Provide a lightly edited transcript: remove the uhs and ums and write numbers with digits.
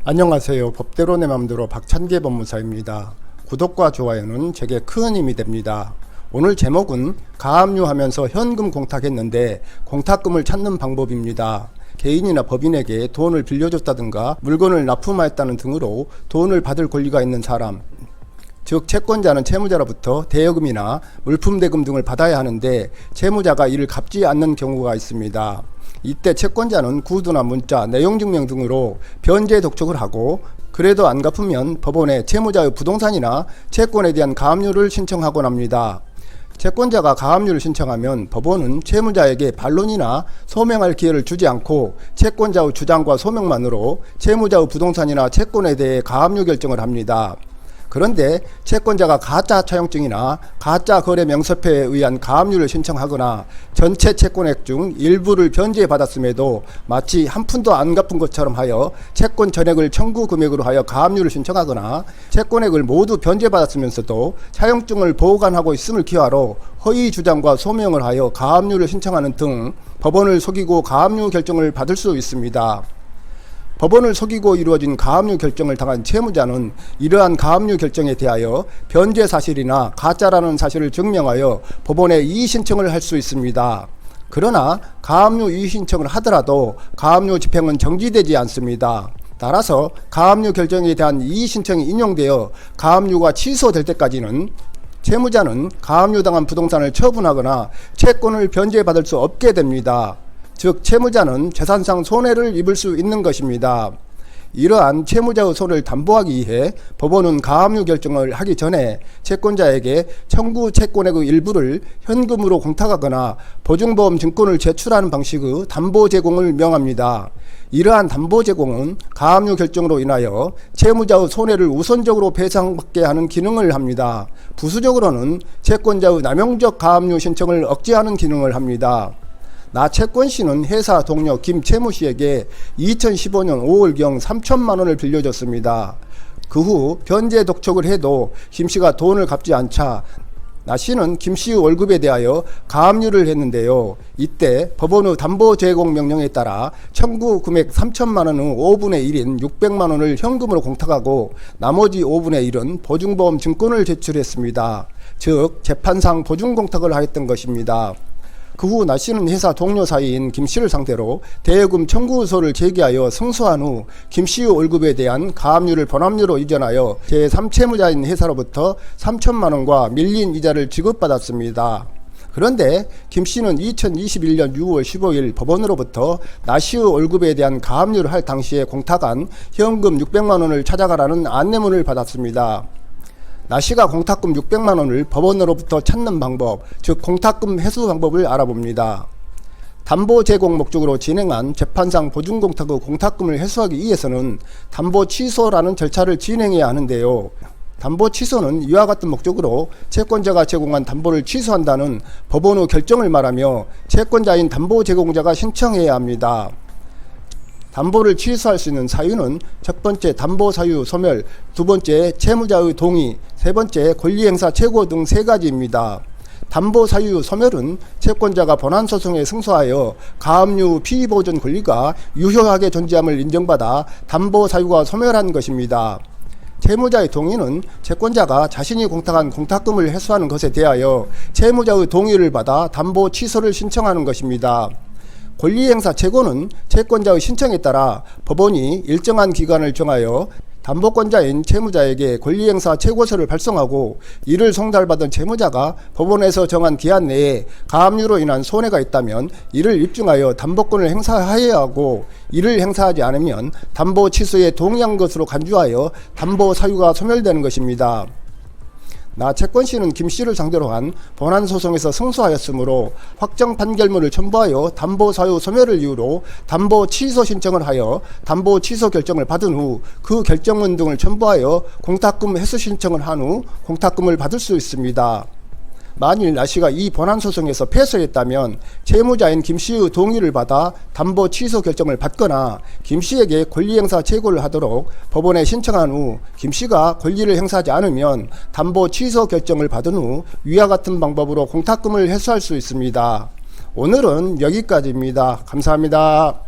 안녕하세요. 법대로 내 맘대로 박찬계 법무사입니다. 구독과 좋아요는 제게 큰 힘이 됩니다. 오늘 제목은 가압류하면서 현금 공탁했는데 공탁금을 찾는 방법입니다. 개인이나 법인에게 돈을 빌려줬다든가 물건을 납품하였다는 등으로 돈을 받을 권리가 있는 사람, 즉 채권자는 채무자로부터 대여금이나 물품 대금 등을 받아야 하는데 채무자가 이를 갚지 않는 경우가 있습니다. 이때 채권자는 구두나 문자, 내용증명 등으로 변제 독촉을 하고 그래도 안 갚으면 법원에 채무자의 부동산이나 채권에 대한 가압류를 신청하곤 합니다. 채권자가 가압류를 신청하면 법원은 채무자에게 반론이나 소명할 기회를 주지 않고 채권자의 주장과 소명만으로 채무자의 부동산이나 채권에 대해 가압류 결정을 합니다. 그런데 채권자가 가짜 차용증이나 가짜 거래 명세표에 의한 가압류를 신청하거나 전체 채권액 중 일부를 변제해 받았음에도 마치 한 푼도 안 갚은 것처럼 하여 채권 전액을 청구 금액으로 하여 가압류를 신청하거나 채권액을 모두 변제 받았으면서도 차용증을 보관하고 있음을 기하로 허위 주장과 소명을 하여 가압류를 신청하는 등 법원을 속이고 가압류 결정을 받을 수 있습니다. 법원을 속이고 이루어진 가압류 결정을 당한 채무자는 이러한 가압류 결정에 대하여 변제 사실이나 가짜라는 사실을 증명하여 법원에 이의 신청을 할 수 있습니다. 그러나 가압류 이의 신청을 하더라도 가압류 집행은 정지되지 않습니다. 따라서 가압류 결정에 대한 이의 신청이 인용되어 가압류가 취소될 때까지는 채무자는 가압류당한 부동산을 처분하거나 채권을 변제받을 수 없게 됩니다. 즉 채무자는 재산상 손해를 입을 수 있는 것입니다. 이러한 채무자의 손해를 담보하기 위해 법원은 가압류 결정을 하기 전에 채권자에게 청구 채권액의 일부를 현금으로 공탁하거나 보증보험 증권을 제출하는 방식의 담보 제공을 명합니다. 이러한 담보 제공은 가압류 결정으로 인하여 채무자의 손해를 우선적으로 배상받게 하는 기능을 합니다. 부수적으로는 채권자의 남용적 가압류 신청을 억제하는 기능을 합니다. 나 채권씨는 회사 동료 김 채무씨에게 2015년 5월경 3천만 원을 빌려줬습니다. 그 후 변제 독촉을 해도 김씨가 돈을 갚지 않자 나 씨는 김씨의 월급에 대하여 가압류를 했는데요. 이때 법원의 담보 제공 명령에 따라 청구 금액 3천만 원의 5분의 1인 600만 원을 현금으로 공탁하고 나머지 5분의 1은 보증보험 증권을 제출했습니다. 즉 재판상 보증공탁을 하였던 것입니다. 그 후 나 씨는 회사 동료 사이인 김 씨를 상대로 대여금 청구서를 제기하여 승소한 후 김 씨의 월급에 대한 가압류를 번압류로 이전하여 제3채무자인 회사로부터 3천만 원과 밀린 이자를 지급받았습니다. 그런데 김 씨는 2021년 6월 15일 법원으로부터 나 씨의 월급에 대한 가압류를 할 당시에 공탁한 현금 600만 원을 찾아가라는 안내문을 받았습니다. 나 씨가 공탁금 600만 원을 법원으로부터 찾는 방법, 즉 공탁금 회수 방법을 알아봅니다. 담보 제공 목적으로 진행한 재판상 보증공탁의 공탁금을 회수하기 위해서는 담보 취소라는 절차를 진행해야 하는데요. 담보 취소는 이와 같은 목적으로 채권자가 제공한 담보를 취소한다는 법원의 결정을 말하며 채권자인 담보 제공자가 신청해야 합니다. 담보를 취소할 수 있는 사유는 첫 번째 담보 사유 소멸, 두 번째 채무자의 동의, 세 번째 권리행사 최고 등 세 가지입니다. 담보 사유 소멸은 채권자가 본안소송에 승소하여 가압류 피의보전 권리가 유효하게 존재함을 인정받아 담보 사유가 소멸한 것입니다. 채무자의 동의는 채권자가 자신이 공탁한 공탁금을 회수하는 것에 대하여 채무자의 동의를 받아 담보 취소를 신청하는 것입니다. 권리행사 최고는 채권자의 신청에 따라 법원이 일정한 기간을 정하여 담보권자인 채무자에게 권리행사 최고서를 발송하고 이를 송달받은 채무자가 법원에서 정한 기한 내에 가압류로 인한 손해가 있다면 이를 입증하여 담보권을 행사하여야 하고 이를 행사하지 않으면 담보 취소에 동의한 것으로 간주하여 담보 사유가 소멸되는 것입니다. 나 채권씨는 김 씨를 상대로 한 본안소송에서 승소하였으므로 확정 판결문을 첨부하여 담보 사유 소멸을 이유로 담보 취소 신청을 하여 담보 취소 결정을 받은 후 그 결정문 등을 첨부하여 공탁금 회수 신청을 한 후 공탁금을 받을 수 있습니다. 만일 나 씨가 이 본안소송에서 패소했다면 채무자인 김 씨의 동의를 받아 담보 취소 결정을 받거나 김 씨에게 권리행사 최고를 하도록 법원에 신청한 후 김 씨가 권리를 행사하지 않으면 담보 취소 결정을 받은 후 위와 같은 방법으로 공탁금을 회수할 수 있습니다. 오늘은 여기까지입니다. 감사합니다.